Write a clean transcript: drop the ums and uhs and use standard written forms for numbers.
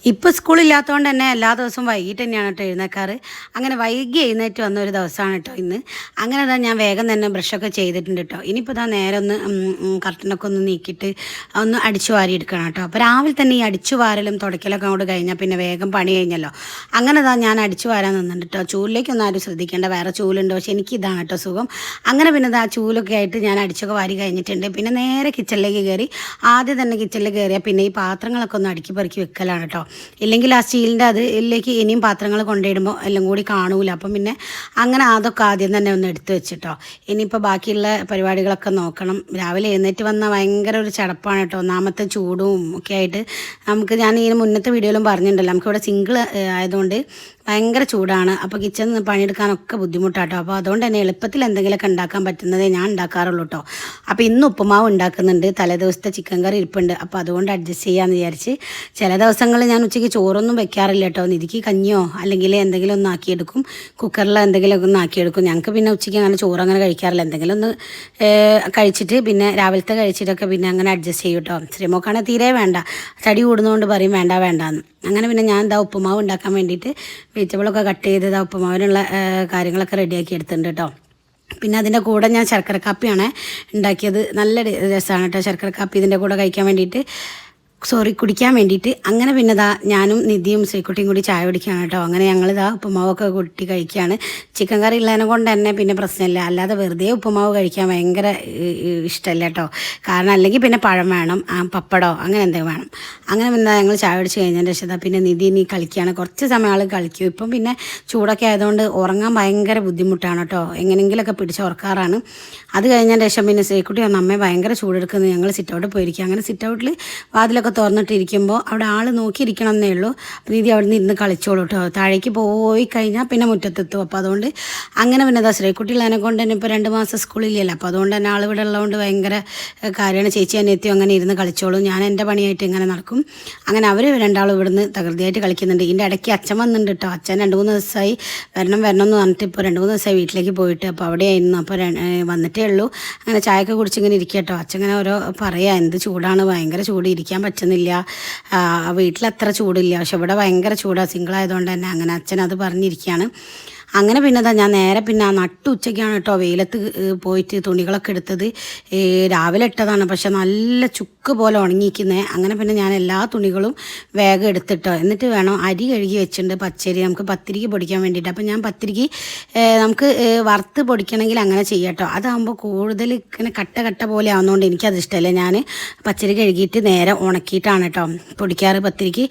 ഇപ്പോൾ സ്കൂളില്ലാത്തതുകൊണ്ട് തന്നെ എല്ലാ ദിവസവും വൈകിട്ട് തന്നെയാണ് കേട്ടോ എഴുന്നേൽക്കാറ്. അങ്ങനെ വൈകി എഴുന്നേറ്റ് വന്ന ഒരു ദിവസമാണ് കേട്ടോ ഇന്ന്. അങ്ങനെ തന്നെ ഞാൻ വേഗം തന്നെ ബ്രഷൊക്കെ ചെയ്തിട്ടുണ്ട് കേട്ടോ. ഇനിയിപ്പോൾ ഇതാ നേരെ ഒന്ന് കർട്ടനൊക്കെ ഒന്ന് നീക്കിയിട്ട് ഒന്ന് അടിച്ചു വാരി എടുക്കണം കേട്ടോ. അപ്പോൾ രാവിലെ തന്നെ ഈ അടിച്ചു വാരലും തുടയ്ക്കലൊക്കെ അങ്ങോട്ട് കഴിഞ്ഞാൽ പിന്നെ വേഗം പണി കഴിഞ്ഞല്ലോ. അങ്ങനെ ഞാൻ അടിച്ചു വാരാൻ നിന്നിട്ട് കേട്ടോ. ചൂലിലേക്കൊന്നും ആരും ശ്രദ്ധിക്കേണ്ട, വേറെ ചൂലുണ്ട്, പക്ഷേ എനിക്ക് ഇതാണ് കേട്ടോ സുഖം. അങ്ങനെ പിന്നെ ആ ചൂലൊക്കെ ആയിട്ട് ഞാൻ അടിച്ചൊക്കെ വാരി കഴിഞ്ഞിട്ടുണ്ട്. പിന്നെ നേരെ കിച്ചണിലേക്ക് കയറി. ആദ്യം തന്നെ കിച്ചണിൽ കയറിയാൽ പിന്നെ ഈ പാത്രങ്ങളൊക്കെ ഒന്ന് അടുക്കി പെറുക്കി വെക്കലാണ് കേട്ടോ. ഇല്ലെങ്കിൽ ആ സ്റ്റീലിൻ്റെ അതിലേക്ക് ഇനിയും പാത്രങ്ങൾ കൊണ്ടിടുമ്പോൾ എല്ലാം കൂടി കാണൂല. അപ്പം പിന്നെ അങ്ങനെ അതൊക്കെ ആദ്യം തന്നെ ഒന്ന് എടുത്ത് വെച്ചിട്ടോ. ഇനിയിപ്പോൾ ബാക്കിയുള്ള പരിപാടികളൊക്കെ നോക്കണം. രാവിലെ എഴുന്നേറ്റ് വന്നാൽ ഭയങ്കര ഒരു ചടപ്പാണ് കേട്ടോ. ഒന്നാമത്തെ ചൂടും ഒക്കെ ആയിട്ട് ഞാൻ ഇതിന് മുന്നത്തെ വീഡിയോയിലും പറഞ്ഞിട്ടുണ്ടല്ലോ, നമുക്കിവിടെ സിംഗിൾ ആയതുകൊണ്ട് ഭയങ്കര ചൂടാണ്. അപ്പോൾ കിച്ചണിൽ നിന്ന് പണിയെടുക്കാനൊക്കെ ബുദ്ധിമുട്ടാട്ടോ. അപ്പോൾ അതുകൊണ്ട് തന്നെ എളുപ്പത്തിൽ എന്തെങ്കിലുമൊക്കെ ഉണ്ടാക്കാൻ പറ്റുന്നതേ ഞാൻ ഉണ്ടാക്കാറുള്ളൂ കേട്ടോ. അപ്പോൾ ഇന്ന് ഉപ്പുമാവ് ഉണ്ടാക്കുന്നുണ്ട്. തലേദിവസത്തെ ചിക്കൻ കറി ഇരിപ്പുണ്ട്. അപ്പോൾ അതുകൊണ്ട് അഡ്ജസ്റ്റ് ചെയ്യാമെന്ന് വിചാരിച്ച്. ചില ദിവസങ്ങളിൽ ഞാൻ ഉച്ചയ്ക്ക് ചോറൊന്നും വെക്കാറില്ല കേട്ടോ. നിധിക്ക് കഞ്ഞിയോ അല്ലെങ്കിൽ എന്തെങ്കിലും ഒന്ന് ആക്കിയെടുക്കും. കുക്കറിൽ എന്തെങ്കിലുമൊക്കെ ഒന്ന് ആക്കിയെടുക്കും. ഞങ്ങൾക്ക് പിന്നെ ഉച്ചയ്ക്ക് അങ്ങനെ ചോറ് അങ്ങനെ കഴിക്കാറില്ല. എന്തെങ്കിലും ഒന്ന് കഴിച്ചിട്ട് പിന്നെ രാവിലത്തെ കഴിച്ചിട്ടൊക്കെ പിന്നെ അങ്ങനെ അഡ്ജസ്റ്റ് ചെയ്യും കേട്ടോ. ശ്രീമോക്കാണെങ്കിൽ തീരെ വേണ്ട, തടി കൂടുന്നതുകൊണ്ട് പറയും വേണ്ട വേണ്ടാന്ന്. അങ്ങനെ പിന്നെ ഞാൻ ഉപ്പുമാവ് ഉണ്ടാക്കാൻ വേണ്ടിയിട്ട് വെജിറ്റബിളൊക്കെ കട്ട് ചെയ്ത് ഉപ്പുമാവിനുള്ള കാര്യങ്ങളൊക്കെ റെഡിയാക്കി എടുത്തിട്ടുണ്ട് കേട്ടോ. പിന്നെ അതിൻ്റെ കൂടെ ഞാൻ ശർക്കര കാപ്പിയാണ് ഉണ്ടാക്കിയത്. നല്ല രസമാണ് കേട്ടോ ശർക്കര കാപ്പി ഇതിൻ്റെ കൂടെ കഴിക്കാൻ വേണ്ടിയിട്ട്, കുടിക്കാൻ വേണ്ടിയിട്ട്. അങ്ങനെ പിന്നെ ഞാനും നിധിയും ശ്രീക്കുട്ടിയും കൂടി ചായ കുടിക്കുകയാണ് കേട്ടോ. അങ്ങനെ ഞങ്ങളിതാ ഉപ്പുമാവൊക്കെ കൂട്ടി കഴിക്കുകയാണ്. ചിക്കൻ കറി ഉള്ളതിനെ കൊണ്ട് തന്നെ പിന്നെ പ്രശ്നമില്ല. അല്ലാതെ വെറുതെ ഉപ്പുമാവ് കഴിക്കാൻ ഭയങ്കര ഇഷ്ടമല്ല കേട്ടോ. കാരണം അല്ലെങ്കിൽ പിന്നെ പഴം വേണം, പപ്പടോ അങ്ങനെ എന്തെങ്കിലും വേണം. അങ്ങനെ പിന്നെ ഞങ്ങൾ ചായ കുടിച്ച് കഴിഞ്ഞതിൻ്റെ ശേഷം പിന്നെ നിധി ഇനി കളിക്കുകയാണ്. കുറച്ച് സമയം ആൾ കളിക്കും. ഇപ്പം പിന്നെ ചൂടൊക്കെ ആയതുകൊണ്ട് ഉറങ്ങാൻ ഭയങ്കര ബുദ്ധിമുട്ടാണ് കേട്ടോ. എങ്ങനെയെങ്കിലുമൊക്കെ പിടിച്ച് ഉറക്കാറാണ്. അത് കഴിഞ്ഞതിൻ്റെ ശേഷം പിന്നെ ശ്രീക്കുട്ടി അമ്മയെ ഭയങ്കര ചൂടെടുക്കുന്നത് ഞങ്ങൾ സിറ്റ് ഔട്ടിൽ പോയിരിക്കുക. അങ്ങനെ സിറ്റ് ഔട്ടിൽ വാതിലൊക്കെ തുറന്നിട്ടിരിക്കുമ്പോൾ അവിടെ ആൾ നോക്കിയിരിക്കണം എന്നേ ഉള്ളൂ. നീതി അവിടെ നിന്ന് ഇരുന്ന് കളിച്ചോളൂ കേട്ടോ. താഴേക്ക് പോയി കഴിഞ്ഞാൽ പിന്നെ മുറ്റത്തെത്തും. അപ്പോൾ അതുകൊണ്ട് അങ്ങനെ പിന്നെ ശ്രീക്കുട്ടികളതിനെ കൊണ്ട് തന്നെ ഇപ്പോൾ 2 മാസം സ്കൂളില്ലല്ലോ. അപ്പോൾ അതുകൊണ്ട് തന്നെ ആളിവിടെ ഉള്ളതുകൊണ്ട് ഭയങ്കര കാര്യമാണ്. ചേച്ചി അനിയത്തിയും അങ്ങനെ ഇരുന്ന് കളിച്ചോളും. ഞാൻ എൻ്റെ പണിയായിട്ട് ഇങ്ങനെ നടക്കും. അങ്ങനെ അവർ രണ്ടാളും ഇവിടുന്ന് തകൃതിയായിട്ട് കളിക്കുന്നുണ്ട്. ഇതിൻ്റെ ഇടയ്ക്ക് അച്ഛൻ വന്നിട്ടുണ്ട് കേട്ടോ. അച്ഛൻ 2-3 ദിവസമായി വരണം എന്ന് പറഞ്ഞിട്ട് ഇപ്പോൾ 2-3 ദിവസമായി വീട്ടിലേക്ക് പോയിട്ട്. അപ്പോൾ അവിടെയായിരുന്നു. അപ്പോൾ വന്നിട്ടേ ഉള്ളൂ. അങ്ങനെ ചായയൊക്കെ കുടിച്ചിങ്ങനെ ഇരിക്കുക കേട്ടോ. അച്ഛൻ ഇങ്ങനെ ഓരോ പറയാം, എന്ത് ചൂടാണ്, ഭയങ്കര ചൂട്, ഇരിക്കാൻ പറ്റുന്നില്ല. വീട്ടിലത്ര ചൂടില്ല, പക്ഷെ ഇവിടെ ഭയങ്കര ചൂടാണ് സിംഗിളായതുകൊണ്ട് തന്നെ. അങ്ങനെ അച്ഛൻ അത് പറഞ്ഞിരിക്കുകയാണ്. അങ്ങനെ പിന്നെ ഞാൻ നേരെ പിന്നെ ഉച്ചയ്ക്കാണ് കേട്ടോ വെയിലത്ത് പോയിട്ട് തുണികളൊക്കെ എടുത്തത്. രാവിലെ ഇട്ടതാണ്, പക്ഷെ നല്ല ചുക്ക് പോലെ ഉണങ്ങിയിരിക്കുന്നത്. അങ്ങനെ പിന്നെ ഞാൻ എല്ലാ തുണികളും വേഗം എടുത്തിട്ടോ. എന്നിട്ട് വേണം അരി കഴുകി വെച്ചിട്ടുണ്ട്, പച്ചരി നമുക്ക് പത്തിരിക്ക് പൊടിക്കാൻ വേണ്ടിയിട്ട്. അപ്പം ഞാൻ പത്തിരിക്ക് നമുക്ക് വറുത്ത് പൊടിക്കണമെങ്കിൽ അങ്ങനെ ചെയ്യാം കേട്ടോ. അതാകുമ്പോൾ കൂടുതൽ ഇങ്ങനെ കട്ട പോലെ ആവുന്നതുകൊണ്ട് എനിക്കത് ഇഷ്ടമല്ല. ഞാൻ പച്ചരി കഴുകിയിട്ട് നേരെ ഉണക്കിയിട്ടാണ് കേട്ടോ പൊടിക്കാറ് പത്തിരിക്ക്.